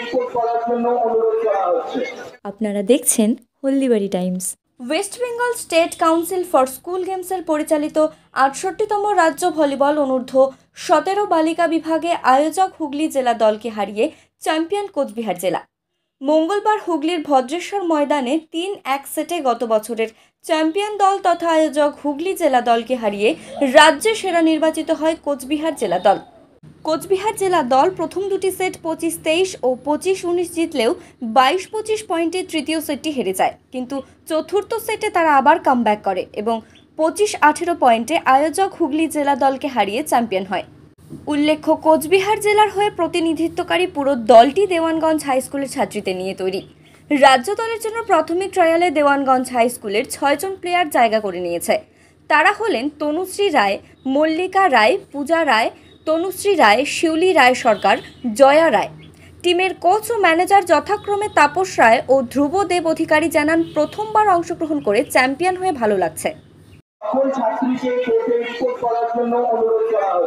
Sport করার জন্য অনুরোধ করা হচ্ছে। আপনারা দেখছেন Haldibari Times. West Bengal state council for school গেমসের পরিচালিত ৬৮তম রাজ্য ভলিবল অনূর্ধ্ব ১৭ বালিকা বিভাগে আয়োজক হুগলি জেলা দলকে হারিয়ে চ্যাম্পিয়ন কোচবিহার জেলা। মঙ্গলবার হুগলির ভদ্রেশ্বর ময়দানে ৩-১ সেটে গত বছরের চ্যাম্পিয়ন দল তথা আয়োজক হুগলি জেলা দলকে হারিয়ে রাজ্যে সেরা নির্বাচিত হয় কোচবিহার জেলা দল। কোচবিহার জেলা দল প্রথম দুটি সেট ২৫-২৩ ও ২৫-১৯ জিতলেও ২২-২৫ পয়েন্টে তৃতীয় সেটটি হেরে যায়, কিন্তু চতুর্থ সেটে তারা আবার কামব্যাক করে এবং ২৫-১৮ পয়েন্টে আয়োজক হুগলি জেলা দলকে হারিয়ে চ্যাম্পিয়ন হয়। উল্লেখ্য, কোচবিহার জেলার হয়ে প্রতিনিধিত্বকারী পুরো দলটি দেওয়ানগঞ্জ হাই স্কুলের ছাত্রীদের নিয়ে তৈরি। রাজ্য দলের জন্য প্রাথমিক ট্রায়ালে দেওয়ানগঞ্জ হাই স্কুলের ৬ জন প্লেয়ার জায়গা করে নিয়েছে। তারা হলেন তনুশ্রী রায়, মল্লিকা রায়, পূজা রায়, তনুশ্রী রায়, শিউলি রায় সরকার, জয়া রায়। টিমের কোচ ও ম্যানেজার যথাক্রমে তাপস রায় ও ধ্রুব দেব অধিকারী জানান, প্রথমবার অংশগ্রহণ করে চ্যাম্পিয়ন হয়ে ভালো লাগছে। সকল ছাত্রীকে স্পোর্ট করার জন্য অনুরোধ করা হচ্ছে।